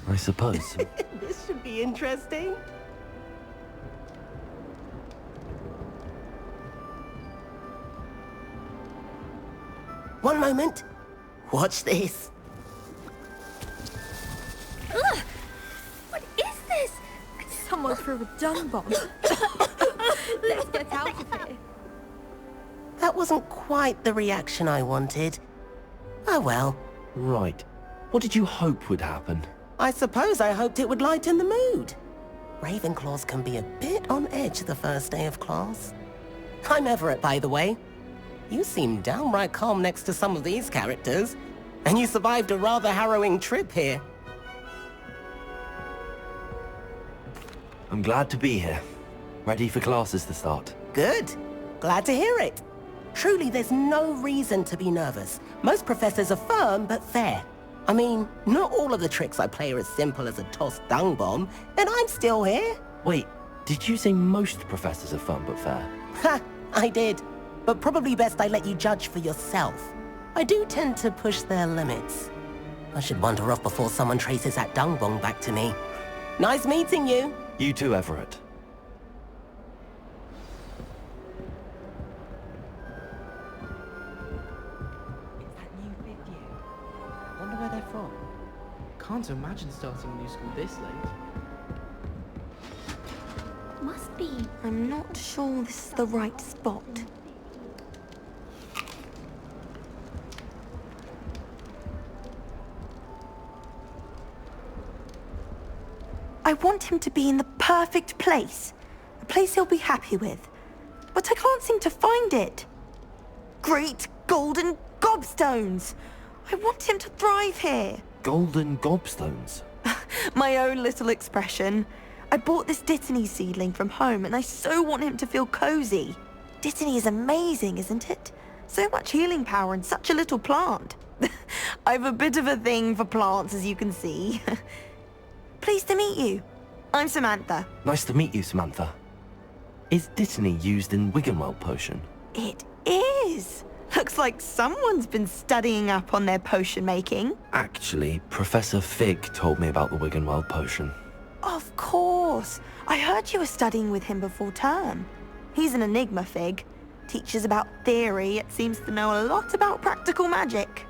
I suppose. This should be interesting. One moment. Watch this. Ugh! What is this? Someone threw a dung bomb. Let's get out of here. That wasn't quite the reaction I wanted. Oh well. Right. What did you hope would happen? I suppose I hoped it would lighten the mood. Ravenclaws can be a bit on edge the first day of class. I'm Everett, by the way. You seem downright calm next to some of these characters, and you survived a rather harrowing trip here. I'm glad to be here. Ready for classes to start. Good. Glad to hear it. Truly, there's no reason to be nervous. Most professors are firm but fair. I mean, not all of the tricks I play are as simple as a tossed dung bomb, and I'm still here. Wait, did you say most professors are fun but fair? Ha! I did. But probably best I let you judge for yourself. I do tend to push their limits. I should wander off before someone traces that dung bomb back to me. Nice meeting you. You too, Everett. It's that new fifth year. Wonder where they're from. Can't imagine starting a new school this late. Must be. I'm not sure this is the right spot. I want him to be in the perfect place. A place he'll be happy with. But I can't seem to find it. Great golden gobstones! I want him to thrive here. Golden gobstones? My own little expression. I bought this Dittany seedling from home and I so want him to feel cozy. Dittany is amazing, isn't it? So much healing power in such a little plant. I've a bit of a thing for plants, as you can see. Pleased to meet you. I'm Samantha. Nice to meet you, Samantha. Is Dittany used in Wiggenweld potion? It is. Looks like someone's been studying up on their potion making. Actually, Professor Fig told me about the Wiggenweld potion. Of course. I heard you were studying with him before term. He's an enigma, Fig. Teaches about theory, yet seems to know a lot about practical magic.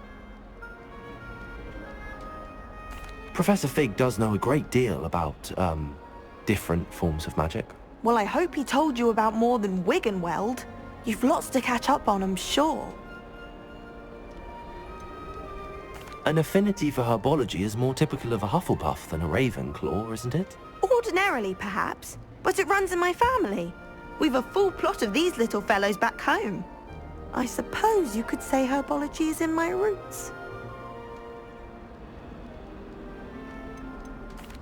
Professor Fig does know a great deal about, different forms of magic. Well, I hope he told you about more than Wiggenweld. You've lots to catch up on, I'm sure. An affinity for herbology is more typical of a Hufflepuff than a Ravenclaw, isn't it? Ordinarily, perhaps. But it runs in my family. We've a full plot of these little fellows back home. I suppose you could say herbology is in my roots.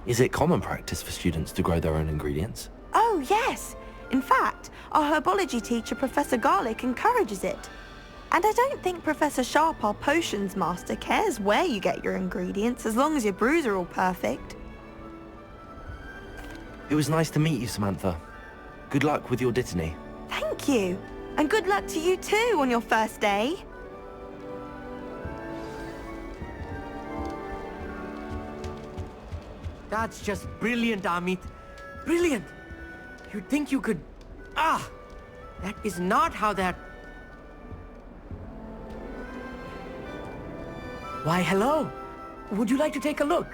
Is it common practice for students to grow their own ingredients? Oh, yes. In fact, our herbology teacher, Professor Garlick, encourages it. And I don't think Professor Sharp, our potions master, cares where you get your ingredients, as long as your brews are all perfect. It was nice to meet you, Samantha. Good luck with your Dittany. Thank you. And good luck to you too on your first day. That's just brilliant, Amit. Brilliant! You'd think you could... Ah! That is not how that... Why, hello. Would you like to take a look?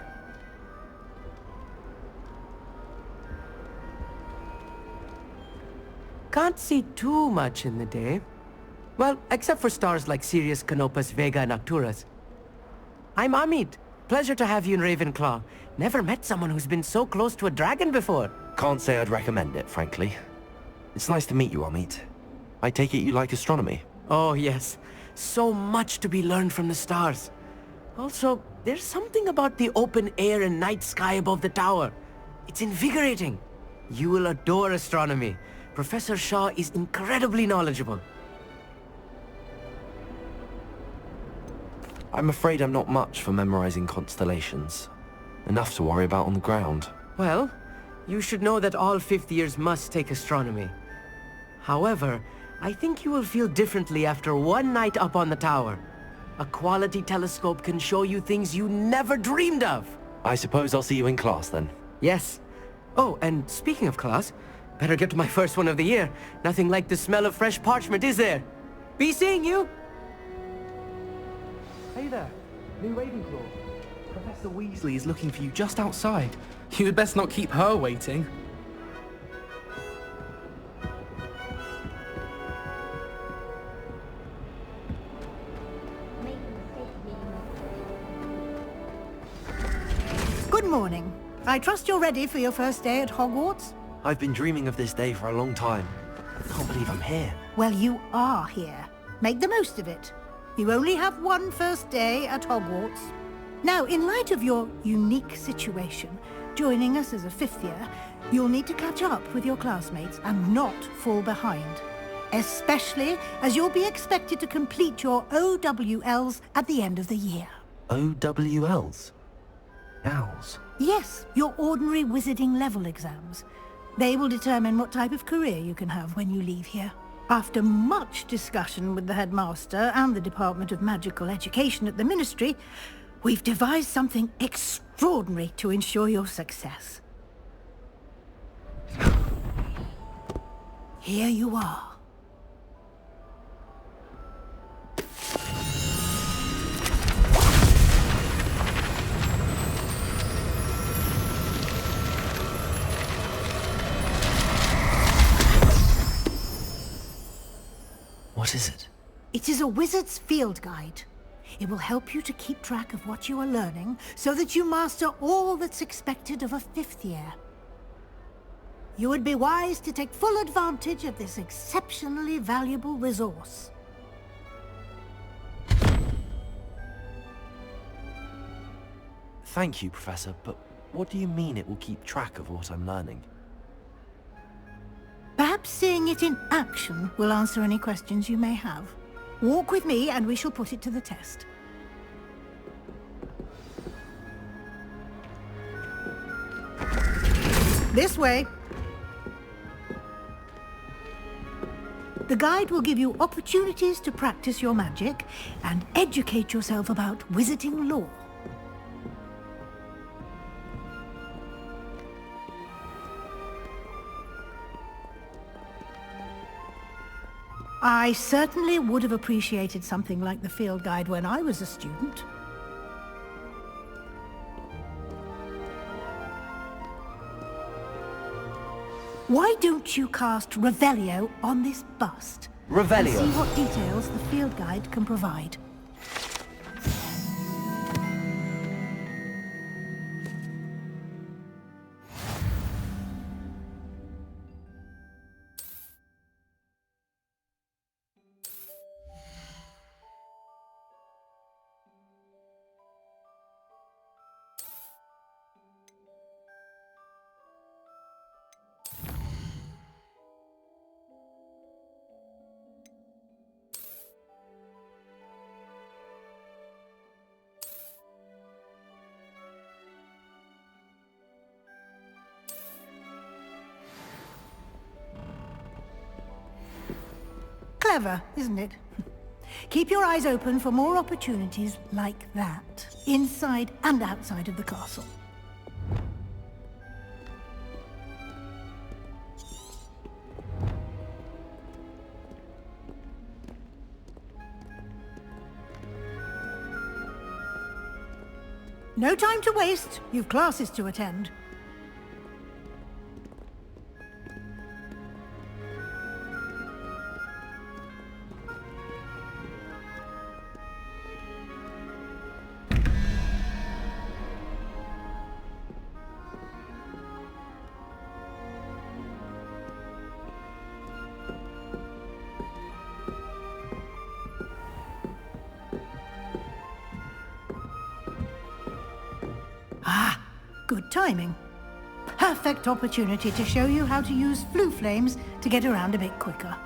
Can't see too much in the day. Well, except for stars like Sirius, Canopus, Vega, and Arcturus. I'm Amit. Pleasure to have you in Ravenclaw. Never met someone who's been so close to a dragon before. Can't say I'd recommend it, frankly. It's nice to meet you, Amit. I take it you like astronomy? Oh, yes. So much to be learned from the stars. Also, there's something about the open air and night sky above the tower. It's invigorating. You will adore astronomy. Professor Shaw is incredibly knowledgeable. I'm afraid I'm not much for memorizing constellations. Enough to worry about on the ground. Well, you should know that all fifth years must take astronomy. However, I think you will feel differently after one night up on the tower. A quality telescope can show you things you never dreamed of. I suppose I'll see you in class then. Yes. Oh, and speaking of class, better get to my first one of the year. Nothing like the smell of fresh parchment, is there? Be seeing you! Hey there, new Ravenclaw. Professor Weasley is looking for you just outside. You'd best not keep her waiting. Good morning. I trust you're ready for your first day at Hogwarts? I've been dreaming of this day for a long time. I can't believe I'm here. Well, you are here. Make the most of it. You only have one first day at Hogwarts. Now, in light of your unique situation, joining us as a fifth year, you'll need to catch up with your classmates and not fall behind. Especially as you'll be expected to complete your OWLs at the end of the year. OWLs? Owls? Yes, your ordinary wizarding level exams. They will determine what type of career you can have when you leave here. After much discussion with the headmaster and the Department of Magical Education at the Ministry, we've devised something extraordinary to ensure your success. Here you are. What is it? It is a wizard's field guide. It will help you to keep track of what you are learning so that you master all that's expected of a fifth year. You would be wise to take full advantage of this exceptionally valuable resource. Thank you, Professor, but what do you mean it will keep track of what I'm learning? Perhaps seeing it in action will answer any questions you may have. Walk with me and we shall put it to the test. This way. The guide will give you opportunities to practice your magic and educate yourself about wizarding lore. I certainly would have appreciated something like the field guide when I was a student. Why don't you cast Revelio on this bust? Revelio? And see what details the field guide can provide. Clever, isn't it? Keep your eyes open for more opportunities like that, inside and outside of the castle. No time to waste. You've classes to attend. Good timing. Perfect opportunity to show you how to use flue flames to get around a bit quicker.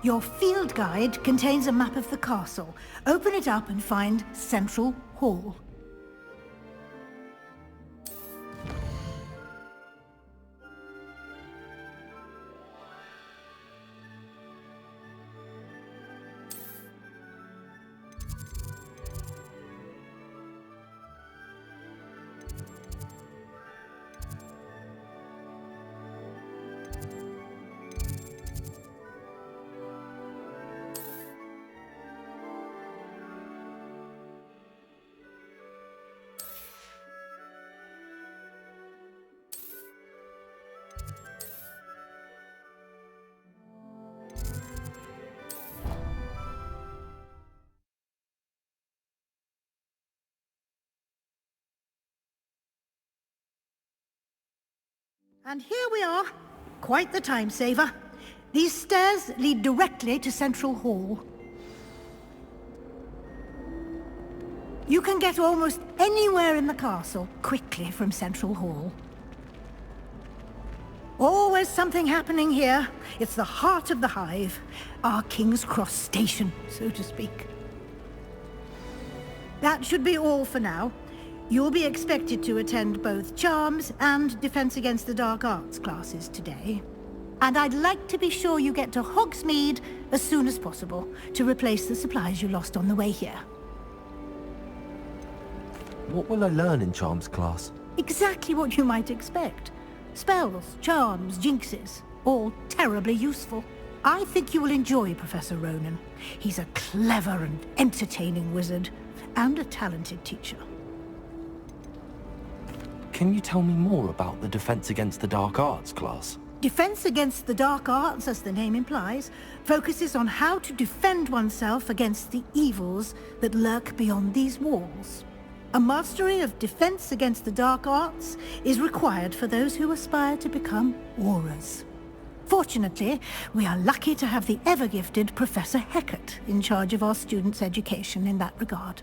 Your field guide contains a map of the castle. Open it up and find Central Hall. And here we are. Quite the time saver. These stairs lead directly to Central Hall. You can get almost anywhere in the castle quickly from Central Hall. Always something happening here. It's the heart of the Hive. Our King's Cross station, so to speak. That should be all for now. You'll be expected to attend both Charms and Defense Against the Dark Arts classes today. And I'd like to be sure you get to Hogsmeade as soon as possible to replace the supplies you lost on the way here. What will I learn in Charms class? Exactly what you might expect. Spells, charms, jinxes, all terribly useful. I think you will enjoy Professor Ronan. He's a clever and entertaining wizard, and a talented teacher. Can you tell me more about the Defense Against the Dark Arts class? Defense Against the Dark Arts, as the name implies, focuses on how to defend oneself against the evils that lurk beyond these walls. A mastery of Defense Against the Dark Arts is required for those who aspire to become Aurors. Fortunately, we are lucky to have the ever-gifted Professor Hecat in charge of our students' education in that regard.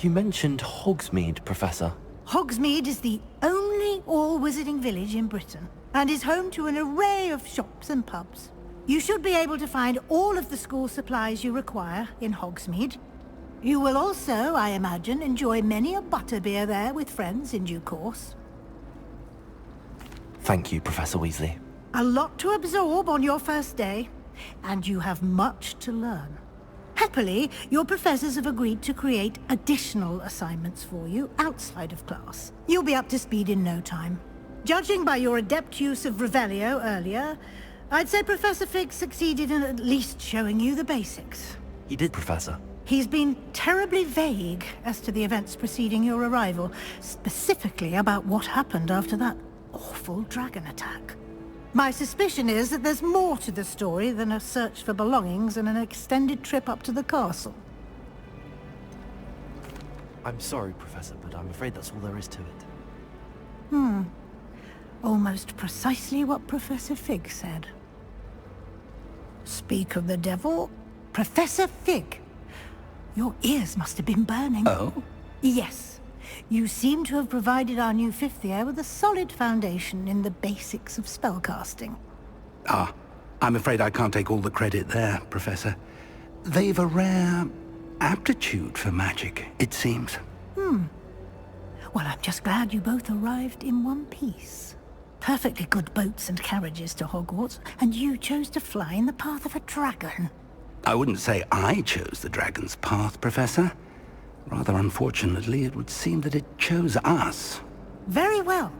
You mentioned Hogsmeade, Professor. Hogsmeade is the only all-wizarding village in Britain, and is home to an array of shops and pubs. You should be able to find all of the school supplies you require in Hogsmeade. You will also, I imagine, enjoy many a butterbeer there with friends in due course. Thank you, Professor Weasley. A lot to absorb on your first day, and you have much to learn. Happily, your professors have agreed to create additional assignments for you outside of class. You'll be up to speed in no time. Judging by your adept use of Revelio earlier, I'd say Professor Fig succeeded in at least showing you the basics. He did, Professor. He's been terribly vague as to the events preceding your arrival, specifically about what happened after that awful dragon attack. My suspicion is that there's more to the story than a search for belongings and an extended trip up to the castle. I'm sorry, Professor, but I'm afraid that's all there is to it. Almost precisely what Professor Fig said. Speak of the devil, Professor Fig. Your ears must have been burning. Oh? Yes. You seem to have provided our new fifth year with a solid foundation in the basics of spellcasting. Ah, I'm afraid I can't take all the credit there, Professor. They've a rare aptitude for magic, it seems. Well, I'm just glad you both arrived in one piece. Perfectly good boats and carriages to Hogwarts, and you chose to fly in the path of a dragon. I wouldn't say I chose the dragon's path, Professor. Rather unfortunately, it would seem that it chose us. Very well.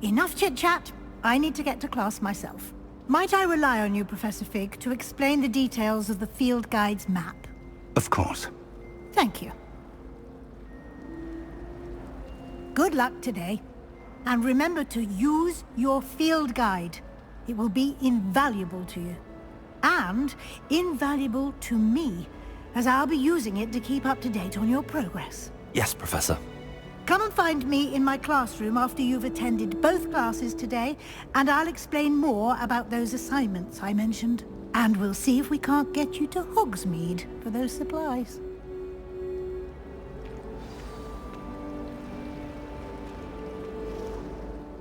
Enough chit-chat. I need to get to class myself. Might I rely on you, Professor Fig, to explain the details of the field guide's map? Of course. Thank you. Good luck today. And remember to use your field guide. It will be invaluable to you. And invaluable to me, as I'll be using it to keep up to date on your progress. Yes, Professor. Come and find me in my classroom after you've attended both classes today, and I'll explain more about those assignments I mentioned. And we'll see if we can't get you to Hogsmeade for those supplies.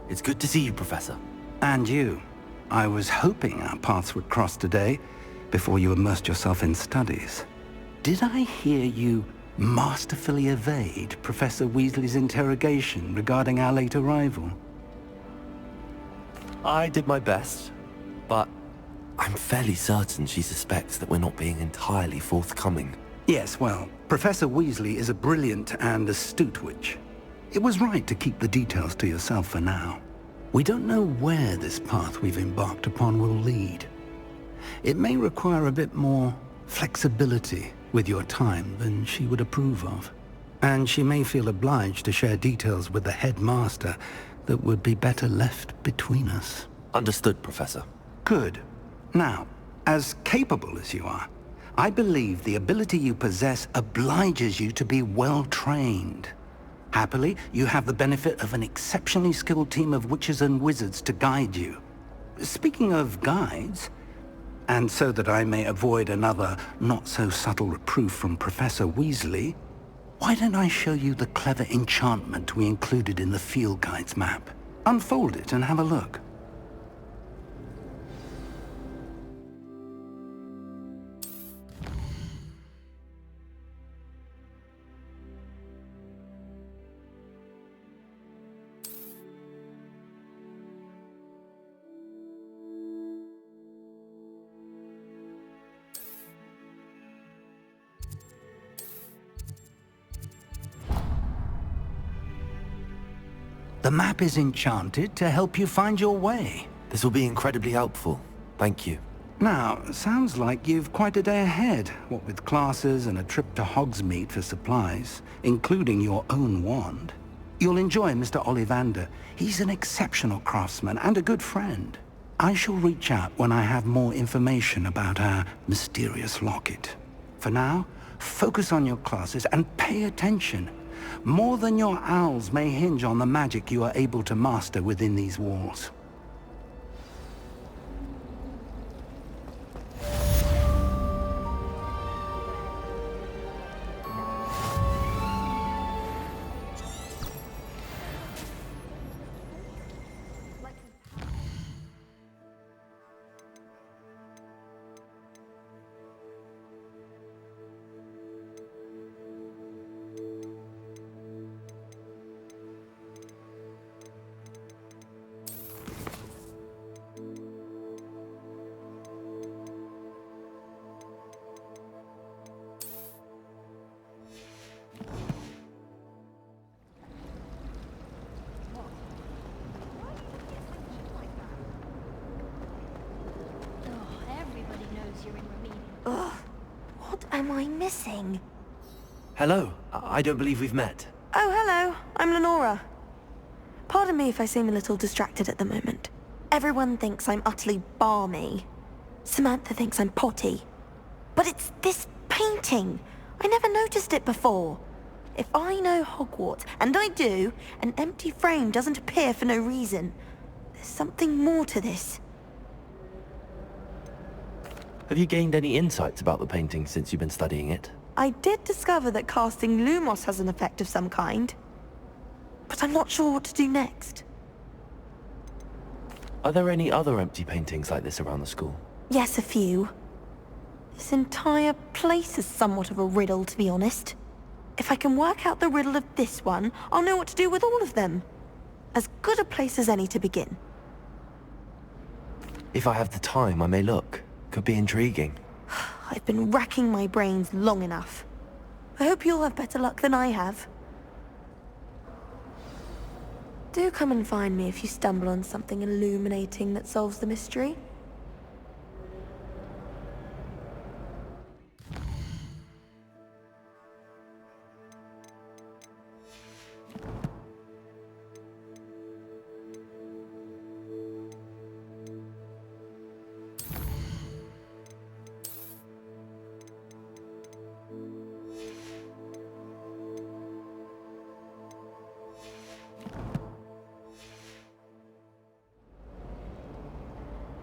It's good to see you, Professor. And you. I was hoping our paths would cross today, before you immersed yourself in studies. Did I hear you masterfully evade Professor Weasley's interrogation regarding our late arrival? I did my best, but I'm fairly certain she suspects that we're not being entirely forthcoming. Yes, well, Professor Weasley is a brilliant and astute witch. It was right to keep the details to yourself for now. We don't know where this path we've embarked upon will lead. It may require a bit more flexibility with your time than she would approve of. And she may feel obliged to share details with the headmaster that would be better left between us. Understood, Professor. Good. Now, as capable as you are, I believe the ability you possess obliges you to be well trained. Happily, you have the benefit of an exceptionally skilled team of witches and wizards to guide you. Speaking of guides, and so that I may avoid another not-so-subtle reproof from Professor Weasley, why don't I show you the clever enchantment we included in the field guide's map? Unfold it and have a look. The map is enchanted to help you find your way. This will be incredibly helpful. Thank you. Now, sounds like you've quite a day ahead, what with classes and a trip to Hogsmeade for supplies, including your own wand. You'll enjoy Mr. Ollivander. He's an exceptional craftsman and a good friend. I shall reach out when I have more information about our mysterious locket. For now, focus on your classes and pay attention. More than your owls may hinge on the magic you are able to master within these walls. Ugh, what am I missing? Hello. I don't believe we've met. Oh, hello. I'm Lenora. Pardon me if I seem a little distracted at the moment. Everyone thinks I'm utterly balmy. Samantha thinks I'm potty. But it's this painting. I never noticed it before. If I know Hogwarts, and I do, an empty frame doesn't appear for no reason. There's something more to this. Have you gained any insights about the painting since you've been studying it? I did discover that casting Lumos has an effect of some kind. But I'm not sure what to do next. Are there any other empty paintings like this around the school? Yes, a few. This entire place is somewhat of a riddle, to be honest. If I can work out the riddle of this one, I'll know what to do with all of them. As good a place as any to begin. If I have the time, I may look. Could be intriguing. I've been racking my brains long enough. I hope you'll have better luck than I have. Do come and find me if you stumble on something illuminating that solves the mystery.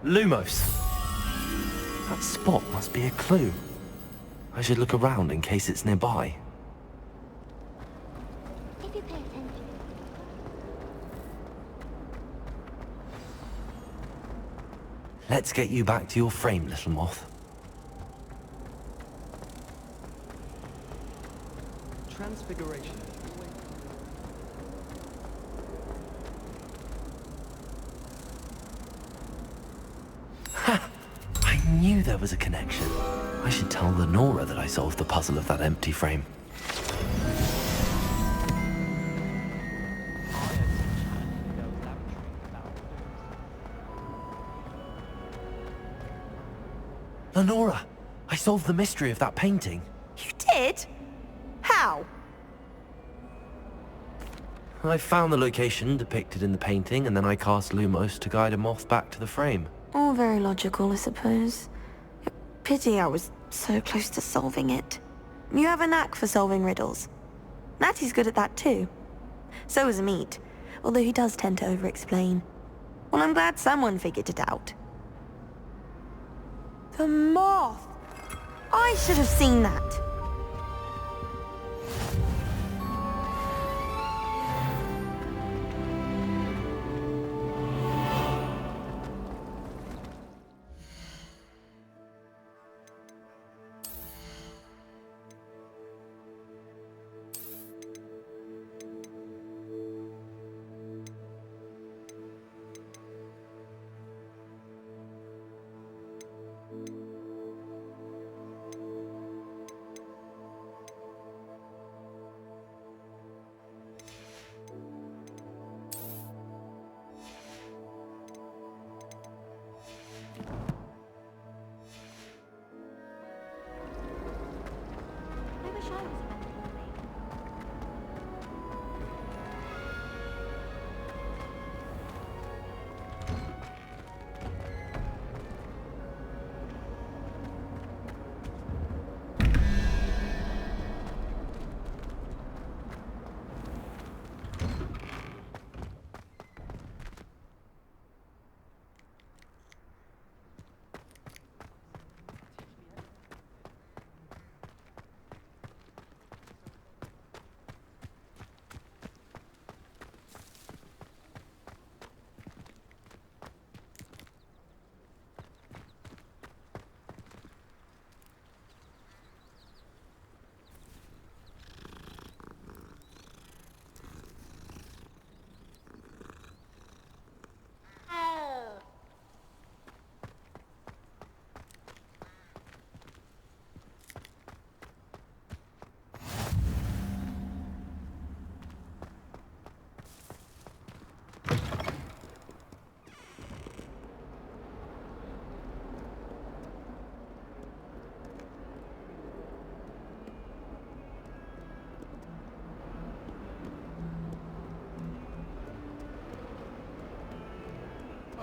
Lumos! That spot must be a clue. I should look around in case it's nearby. If you pay attention. Let's get you back to your frame, little moth. Transfiguration. I knew there was a connection. I should tell Lenora that I solved the puzzle of that empty frame. Lenora, I solved the mystery of that painting. You did? How? I found the location depicted in the painting, and then I cast Lumos to guide a moth back to the frame. All very logical, I suppose. Pity I was so close to solving it. You have a knack for solving riddles. Natty's good at that too. So is Meat, although he does tend to over-explain. Well, I'm glad someone figured it out. The moth! I should have seen that.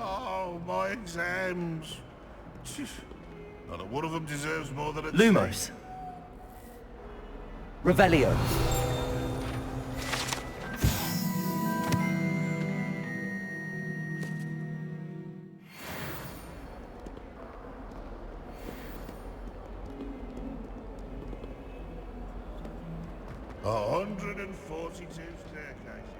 Oh, my exams. Not a one of them deserves more than a Lumos. Revelio. a 142 staircases.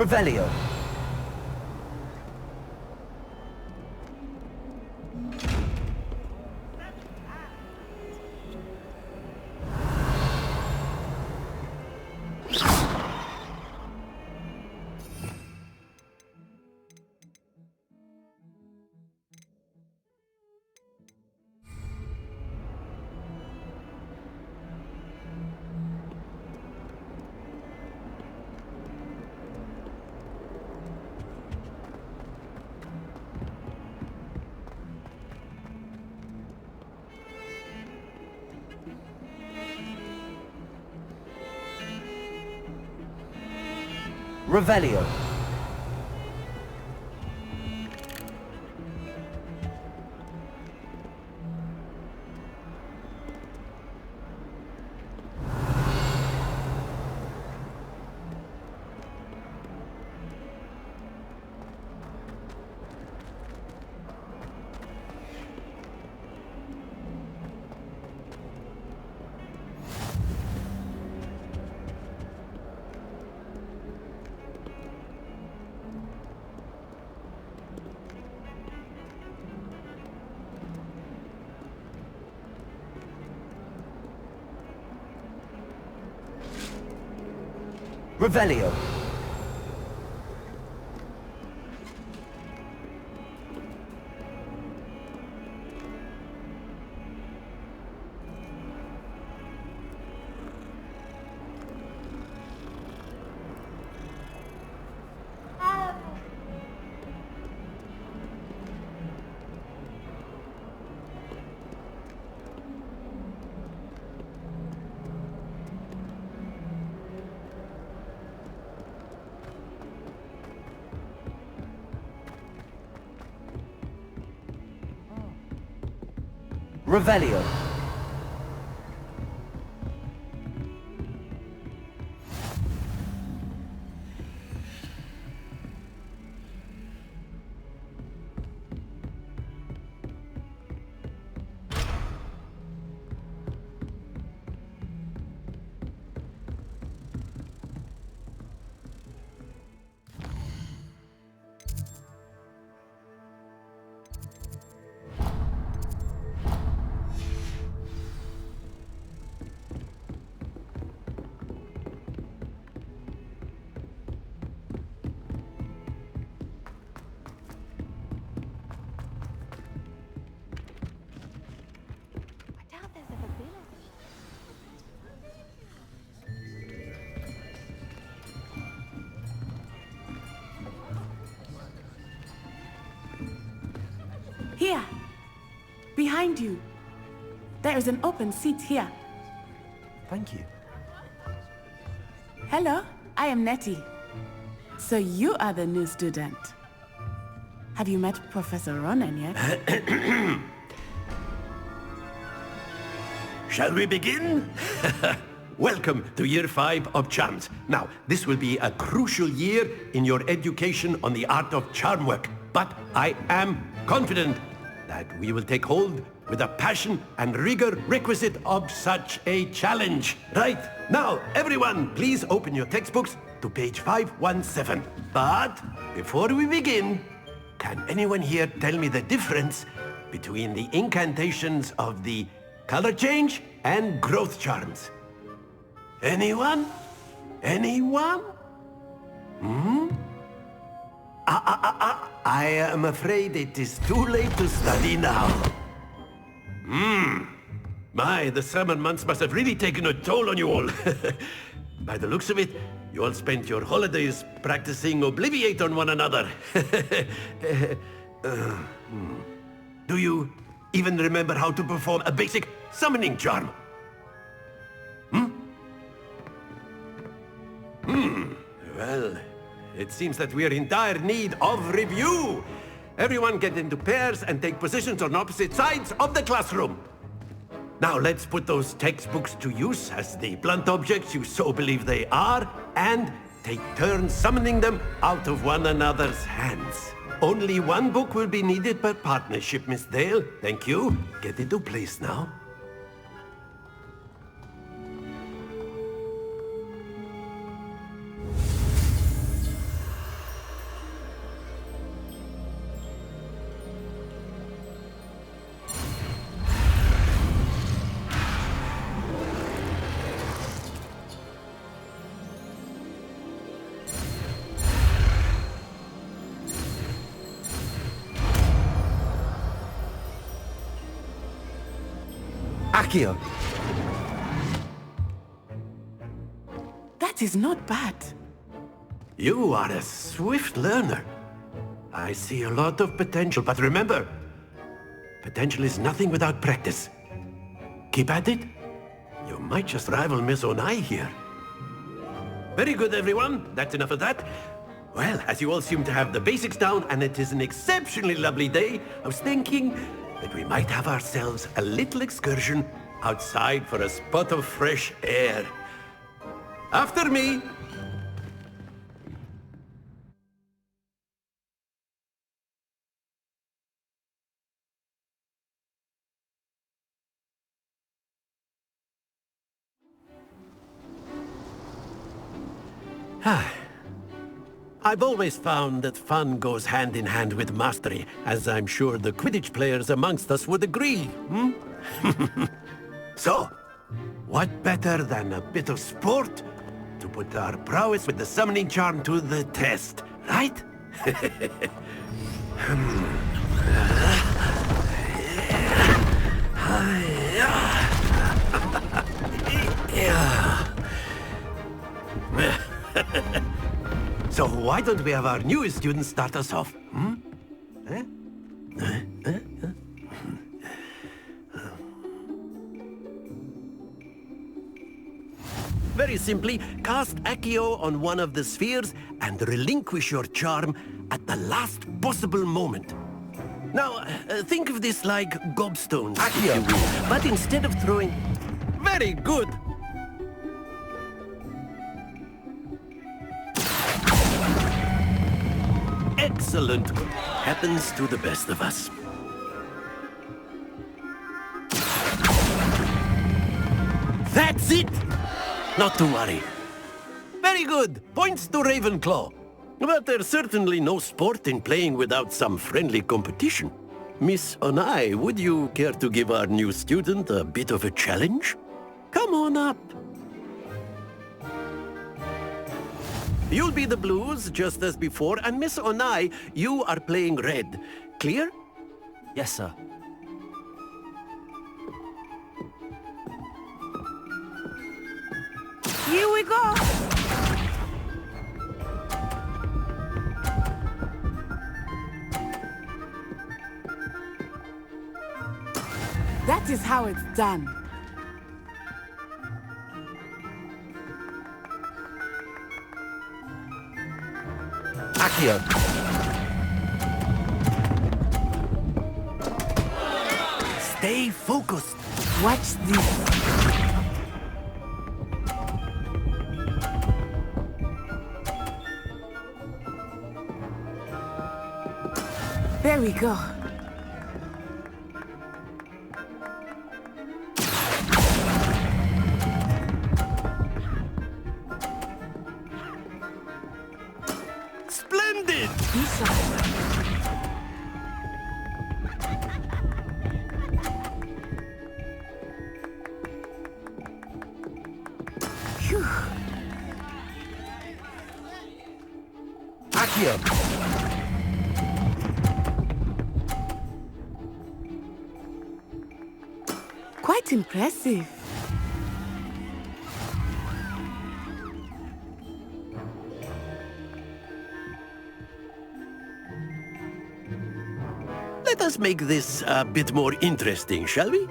Revelio. Revelio. Revelio. Revelio. I doubt there's ever been Here, behind you. There is an open seat here. Thank you. Hello, I am Nettie. So you are the new student. Have you met Professor Ronan yet? Shall we begin? Welcome to Year 5 of Charms. Now, this will be a crucial year in your education on the art of charm work. But I am confident that we will take hold with the passion and rigor requisite of such a challenge. Right, now, everyone, please open your textbooks to page 517. But before we begin, can anyone here tell me the difference between the incantations of the color change and growth charms? Anyone? Anyone? I am afraid it is too late to study now. My, the summer months must have really taken a toll on you all. By the looks of it, you all spent your holidays practicing Obliviate on one another. Do you even remember how to perform a basic summoning charm? Well, it seems that we are in dire need of review. Everyone get into pairs and take positions on opposite sides of the classroom. Now let's put those textbooks to use as the blunt objects you so believe they are, and take turns summoning them out of one another's hands. Only one book will be needed per partnership, Miss Dale. Thank you. Get into place now. Accio. That is not bad. You are a swift learner. I see a lot of potential, but remember, potential is nothing without practice. Keep at it. You might just rival Miss Onai here. Very good, everyone. That's enough of that. Well, as you all seem to have the basics down, and it is an exceptionally lovely day, I was thinking that we might have ourselves a little excursion outside for a spot of fresh air. After me. I've always found that fun goes hand in hand with mastery, as I'm sure the Quidditch players amongst us would agree, So, what better than a bit of sport to put our prowess with the summoning charm to the test, right? So why don't we have our newest student start us off? Eh? Very simply, cast Accio on one of the spheres and relinquish your charm at the last possible moment. Now, think of this like gobstones, if you will, but instead of throwing... Very good! Excellent. Happens to the best of us. That's it! Not to worry. Very good. Points to Ravenclaw. But there's certainly no sport in playing without some friendly competition. Miss Onai, would you care to give our new student a bit of a challenge? Come on up. You'll be the blues, just as before, and Miss Onai, you are playing red. Clear? Yes, sir. Here we go! That is how it's done. Accio. Stay focused. Watch this. There we go. Splendid! Phew. Accio. Quite impressive. Let us make this a bit more interesting, shall we?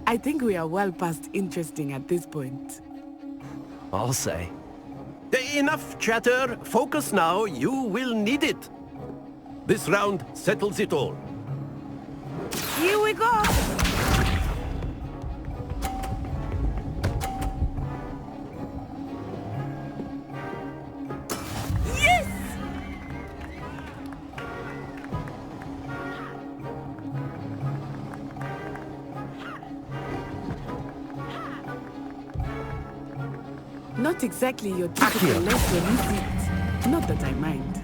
I think we are well past interesting at this point. I'll say. Enough chatter. Focus now. You will need it. This round settles it all. Here we go! Yes! Not exactly your typical Accio. let's release it. Not that I mind.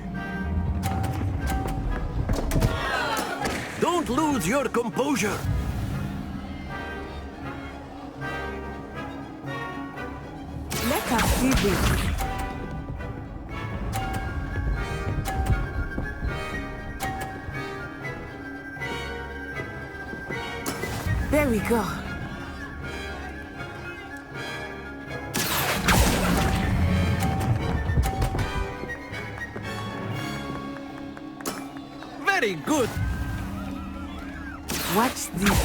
Don't lose your composure. Let us see this. There we go. Very good. Watch this.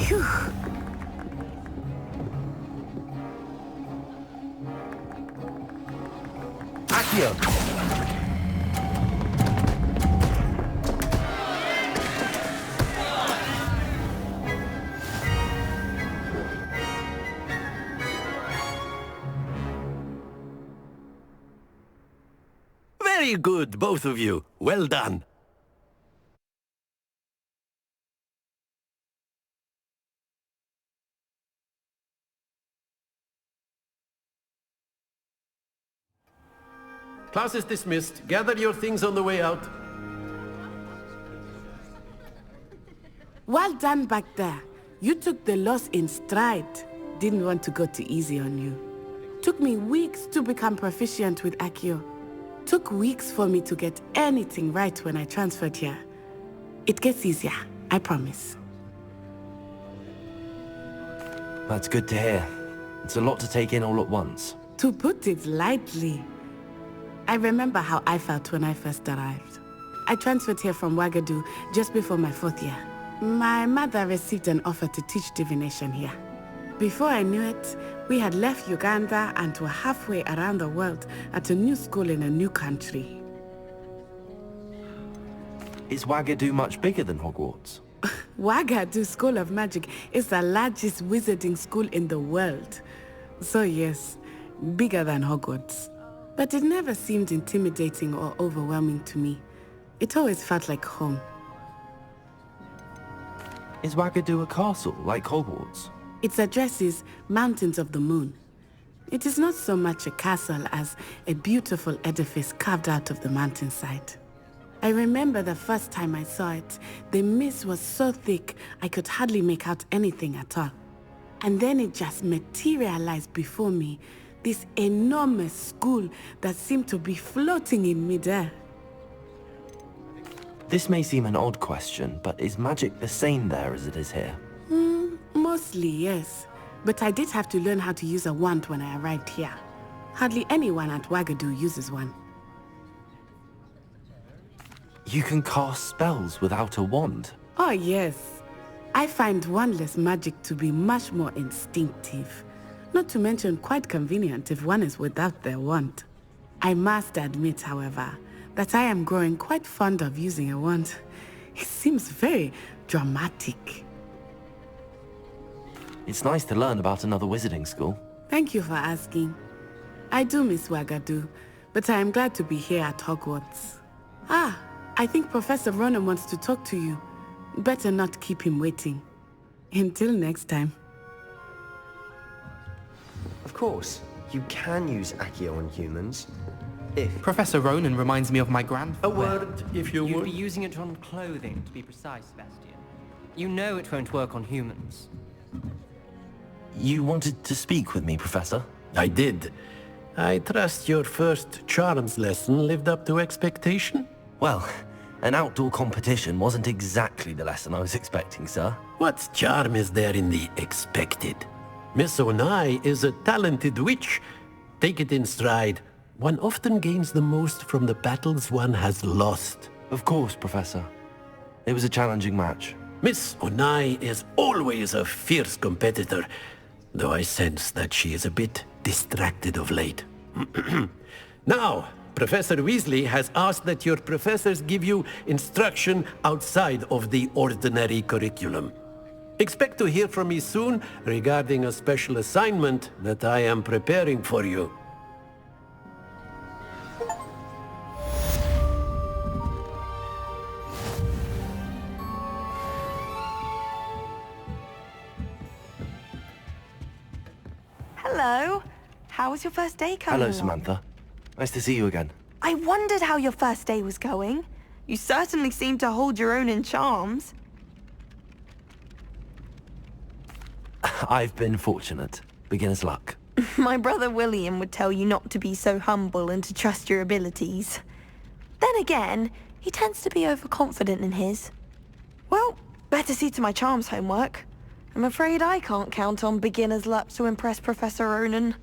Phew. Accio. Very good, both of you. Well done. Class is dismissed. Gather your things on the way out. Well done back there. You took the loss in stride. Didn't want to go too easy on you. Took me weeks to become proficient with Accio. Took weeks for me to get anything right when I transferred here. It gets easier, I promise. That's good to hear. It's a lot to take in all at once. To put it lightly, I remember how I felt when I first arrived. I transferred here from Ouagadougou just before my 4th year. My mother received an offer to teach divination here. Before I knew it, we had left Uganda and were halfway around the world at a new school in a new country. Is Ouagadougou much bigger than Hogwarts? Ouagadougou School of Magic is the largest wizarding school in the world. So yes, bigger than Hogwarts. But it never seemed intimidating or overwhelming to me. It always felt like home. Is Ouagadougou a castle, like Hogwarts? Its address is Mountains of the Moon. It is not so much a castle as a beautiful edifice carved out of the mountainside. I remember the first time I saw it, the mist was so thick I could hardly make out anything at all. And then it just materialized before me, this enormous school that seemed to be floating in midair. This may seem an odd question, but is magic the same there as it is here? Mostly, yes. But I did have to learn how to use a wand when I arrived here. Hardly anyone at Ouagadougou uses one. You can cast spells without a wand? Oh, yes. I find wandless magic to be much more instinctive. Not to mention quite convenient if one is without their wand. I must admit, however, that I am growing quite fond of using a wand. It seems very dramatic. It's nice to learn about another wizarding school. Thank you for asking. I do miss Ouagadougou, but I am glad to be here at Hogwarts. Ah, I think Professor Ronan wants to talk to you. Better not keep him waiting. Until next time. Of course, you can use Accio on humans. If Professor Ronan reminds me of my grandfather. A word, if you You'd would. be using it on clothing, to be precise, Sebastian. You know it won't work on humans. You wanted to speak with me, Professor? I did. I trust your first charms lesson lived up to expectation? Well, an outdoor competition wasn't exactly the lesson I was expecting, sir. What charm is there in the expected? Miss Onai is a talented witch. Take it in stride. One often gains the most from the battles one has lost. Of course, Professor. It was a challenging match. Miss Onai is always a fierce competitor, though I sense that she is a bit distracted of late. Now, Professor Weasley has asked that your professors give you instruction outside of the ordinary curriculum. Expect to hear from me soon regarding a special assignment that I am preparing for you. Hello. How was your first day coming Hello, along? Samantha. Nice to see you again. I wondered how your first day was going. You certainly seem to hold your own in charms. I've been fortunate. Beginner's luck. My brother William would tell you not to be so humble and to trust your abilities. Then again, he tends to be overconfident in his. Well, better see to my charms homework. I'm afraid I can't count on beginner's luck to impress Professor Ronan.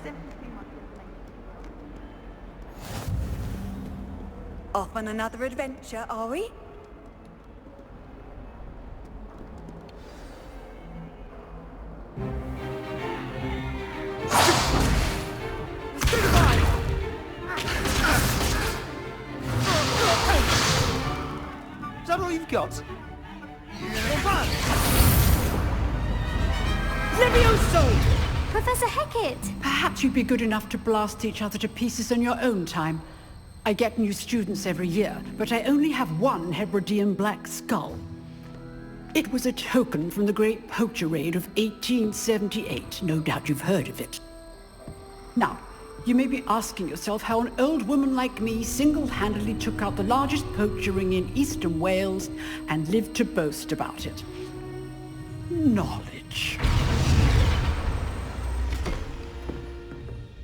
simply my complaint. Off on another adventure, are we? Is that all you've got? Levioso! Professor Hecat! Perhaps you'd be good enough to blast each other to pieces in your own time. I get new students every year, but I only have one Hebridean black skull. It was a token from the Great Poacher Raid of 1878. No doubt you've heard of it. Now, you may be asking yourself how an old woman like me single-handedly took out the largest poacher ring in eastern Wales and lived to boast about it. Knowledge.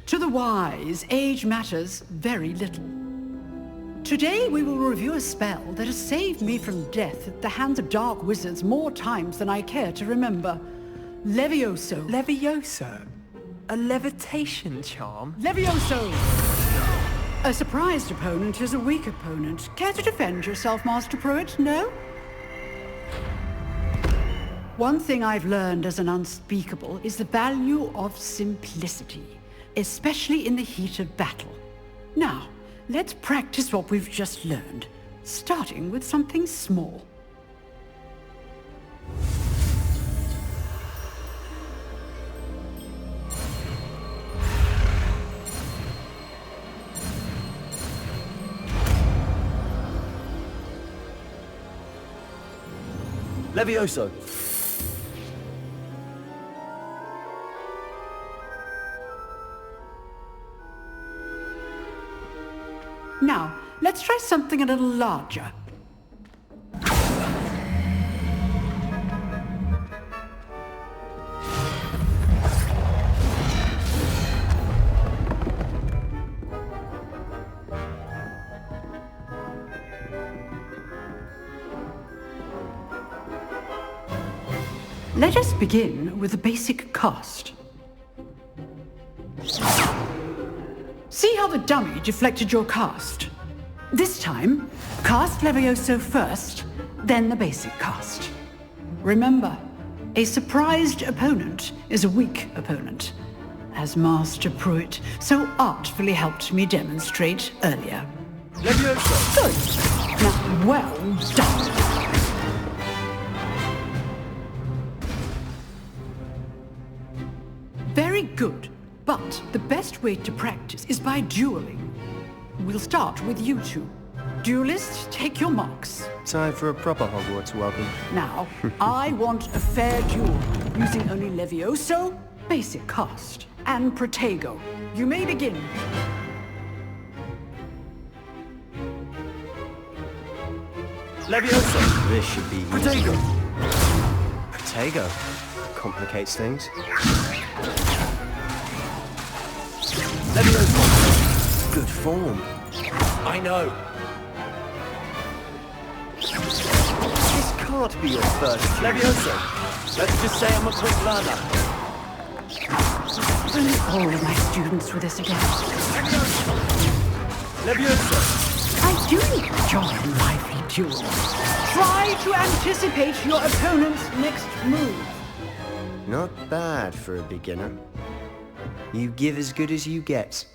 To the wise, age matters very little. Today we will review a spell that has saved me from death at the hands of dark wizards more times than I care to remember. Levioso. Levioso? A levitation charm? Levioso! A surprised opponent is a weak opponent. Care to defend yourself, Master Pruitt? No? One thing I've learned as an unspeakable is the value of simplicity, especially in the heat of battle. Now, let's practice what we've just learned, starting with something small. Levioso! Now, let's try something a little larger. Let us begin with a basic cast. See how the dummy deflected your cast? This time, cast Levioso first, then the basic cast. Remember, a surprised opponent is a weak opponent, as Master Pruitt so artfully helped me demonstrate earlier. Levioso! Good. Now, well done. Very good. But the best way to practice is by dueling. We'll start with you two. Duelists, take your marks. Time for a proper Hogwarts welcome. Now, I want a fair duel, using only Levioso, basic cast, and Protego. You may begin. Levioso! This should be Protego! Protego. Complicates things. Levioso! Good form. I know. This can't be your first Levioso. Let's just say I'm a quick learner. Only all of my students with this again. Levioso! I do enjoy lively duels. Try to anticipate your opponent's next move. Not bad for a beginner. You give as good as you get.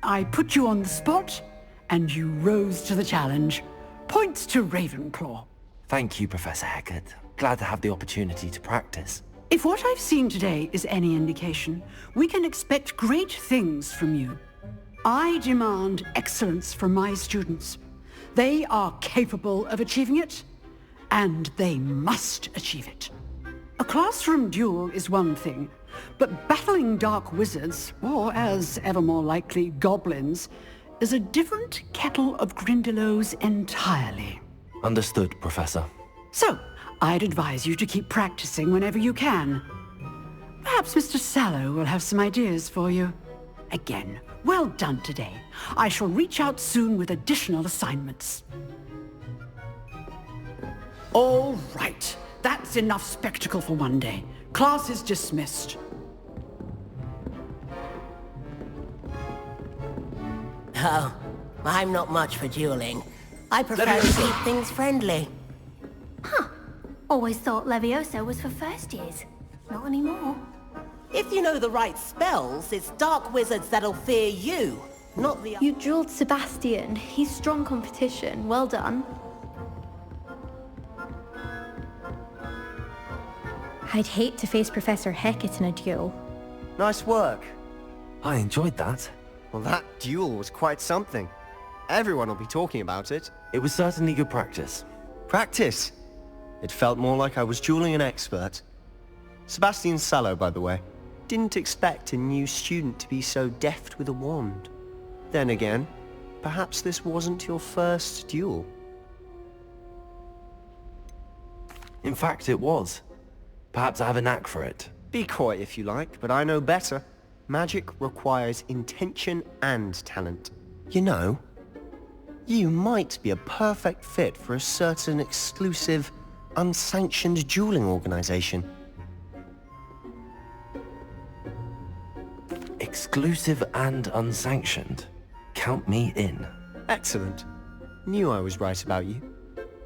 I put you on the spot, and you rose to the challenge. Points to Ravenclaw. Thank you, Professor Hecat. Glad to have the opportunity to practice. If what I've seen today is any indication, we can expect great things from you. I demand excellence from my students. They are capable of achieving it, and they must achieve it. A classroom duel is one thing, but battling dark wizards, or as ever more likely, goblins, is a different kettle of Grindylows entirely. Understood, Professor. So, I'd advise you to keep practicing whenever you can. Perhaps Mr. Sallow will have some ideas for you. Again, well done today. I shall reach out soon with additional assignments. All right. That's enough spectacle for one day. Class is dismissed. Oh, I'm not much for dueling. I prefer to keep things friendly. Huh. Always thought Levioso was for first years. Not anymore. If you know the right spells, it's dark wizards that'll fear you, not the... You drilled Sebastian. He's strong competition. Well done. I'd hate to face Professor Hecat in a duel. Nice work. I enjoyed that. Well, that duel was quite something. Everyone will be talking about it. It was certainly good practice. Practice? It felt more like I was dueling an expert. Sebastian Sallow, by the way. Didn't expect a new student to be so deft with a wand. Then again, perhaps this wasn't your first duel. In fact, it was. Perhaps I have a knack for it. Be coy if you like, but I know better. Magic requires intention and talent. You know, you might be a perfect fit for a certain exclusive, unsanctioned dueling organization. Exclusive and unsanctioned. Count me in. Excellent. Knew I was right about you.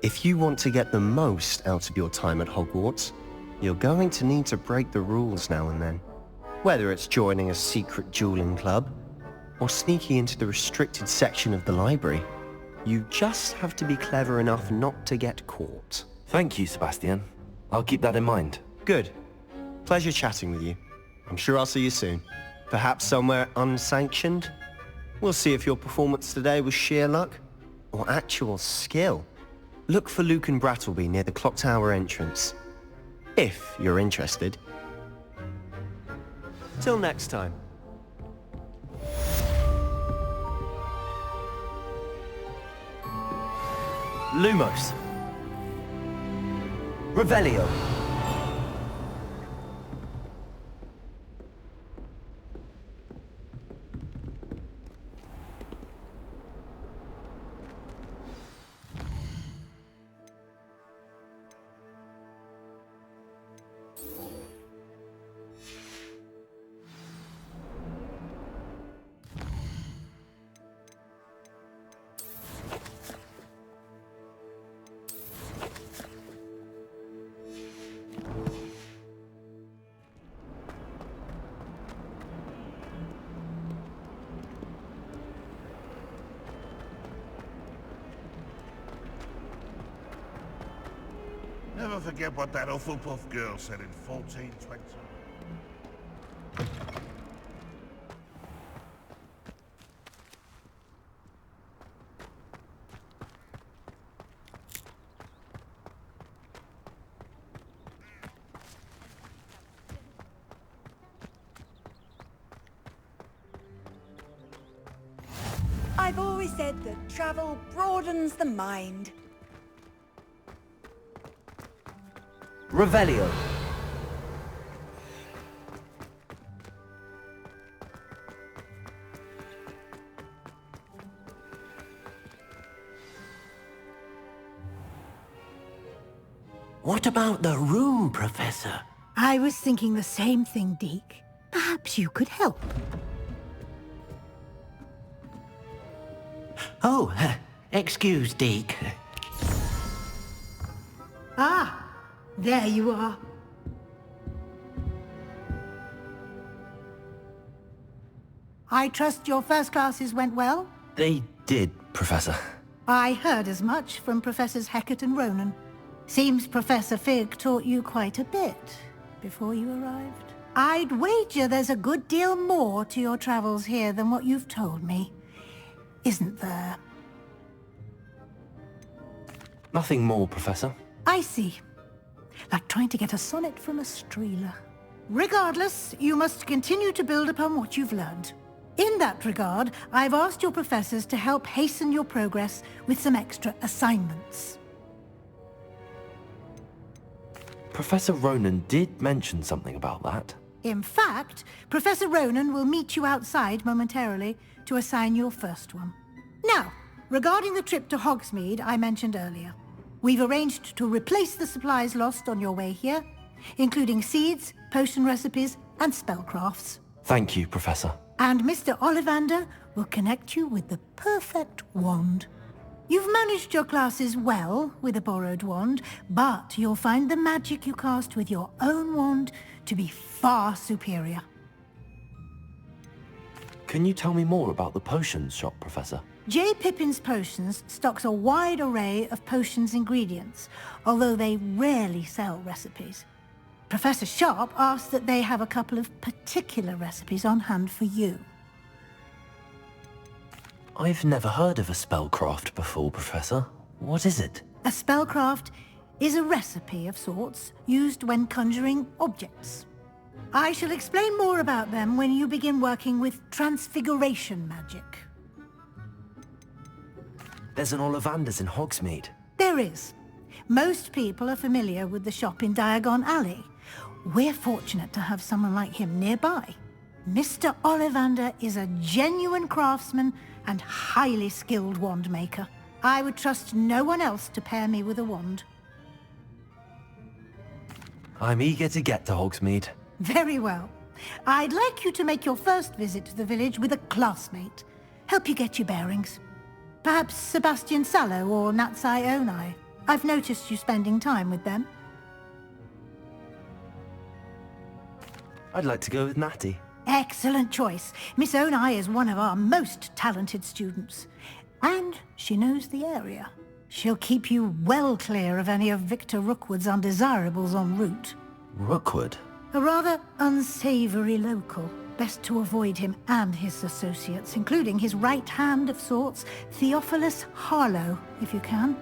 If you want to get the most out of your time at Hogwarts, you're going to need to break the rules now and then. Whether it's joining a secret dueling club, or sneaking into the restricted section of the library, you just have to be clever enough not to get caught. Thank you, Sebastian. I'll keep that in mind. Good. Pleasure chatting with you. I'm sure I'll see you soon. Perhaps somewhere unsanctioned? We'll see if your performance today was sheer luck, or actual skill. Look for Luke and Brattleby near the Clock Tower entrance. If you're interested. Till next time. Lumos. Revelio. Never forget what that Hufflepuff girl said in 1420. I've always said that travel broadens the mind. Revelio. What about the room, Professor? I was thinking the same thing, Deke. Perhaps you could help. Oh, excuse, Deke. Ah, there you are. I trust your first classes went well? They did, Professor. I heard as much from Professors Hecat and Ronan. Seems Professor Fig taught you quite a bit before you arrived. I'd wager there's a good deal more to your travels here than what you've told me. Isn't there? Nothing more, Professor. I see. Like trying to get a sonnet from a streeler. Regardless, you must continue to build upon what you've learned. In that regard, I've asked your professors to help hasten your progress with some extra assignments. Professor Ronan did mention something about that. In fact, Professor Ronan will meet you outside momentarily to assign your first one. Now, regarding the trip to Hogsmeade I mentioned earlier. We've arranged to replace the supplies lost on your way here, including seeds, potion recipes, and spellcrafts. Thank you, Professor. And Mr. Ollivander will connect you with the perfect wand. You've managed your classes well with a borrowed wand, but you'll find the magic you cast with your own wand to be far superior. Can you tell me more about the potions shop, Professor? J. Pippin's Potions stocks a wide array of potions ingredients, although they rarely sell recipes. Professor Sharp asked that they have a couple of particular recipes on hand for you. I've never heard of a spellcraft before, Professor. What is it? A spellcraft is a recipe of sorts used when conjuring objects. I shall explain more about them when you begin working with transfiguration magic. There's an Ollivander's in Hogsmeade. There is. Most people are familiar with the shop in Diagon Alley. We're fortunate to have someone like him nearby. Mr. Ollivander is a genuine craftsman and highly skilled wand maker. I would trust no one else to pair me with a wand. I'm eager to get to Hogsmeade. Very well. I'd like you to make your first visit to the village with a classmate. Help you get your bearings. Perhaps Sebastian Sallow or Natsai Onai. I've noticed you spending time with them. I'd like to go with Natty. Excellent choice. Miss Onai is one of our most talented students. And she knows the area. She'll keep you well clear of any of Victor Rookwood's undesirables en route. Rookwood? A rather unsavory local. Best to avoid him and his associates, including his right hand of sorts, Theophilus Harlow, if you can.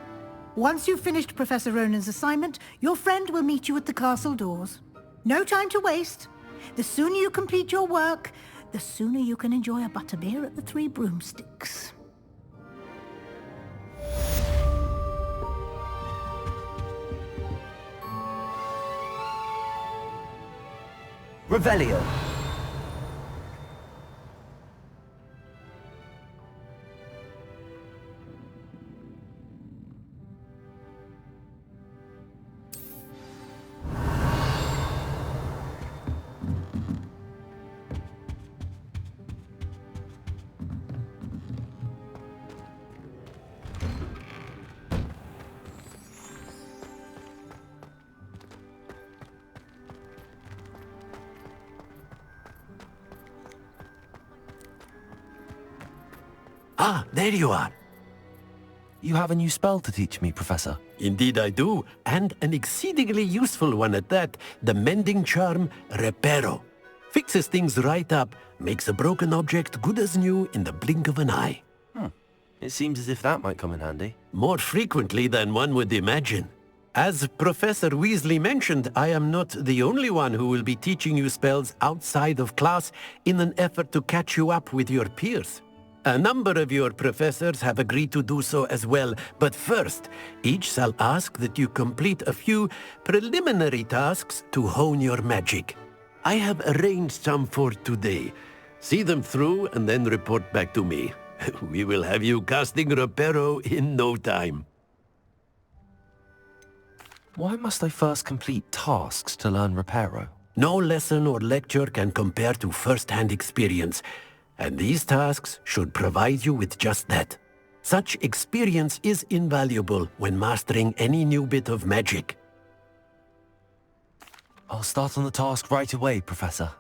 Once you've finished Professor Ronan's assignment, your friend will meet you at the castle doors. No time to waste. The sooner you complete your work, the sooner you can enjoy a butterbeer at the Three Broomsticks. Revelio. Ah, there you are. You have a new spell to teach me, Professor. Indeed I do, and an exceedingly useful one at that, the mending charm Reparo. Fixes things right up, makes a broken object good as new in the blink of an eye. It seems as if that might come in handy. More frequently than one would imagine. As Professor Weasley mentioned, I am not the only one who will be teaching you spells outside of class in an effort to catch you up with your peers. A number of your professors have agreed to do so as well, but first, each shall ask that you complete a few preliminary tasks to hone your magic. I have arranged some for today. See them through and then report back to me. We will have you casting Reparo in no time. Why must I first complete tasks to learn Reparo? No lesson or lecture can compare to first-hand experience, and these tasks should provide you with just that. Such experience is invaluable when mastering any new bit of magic. I'll start on the task right away, Professor.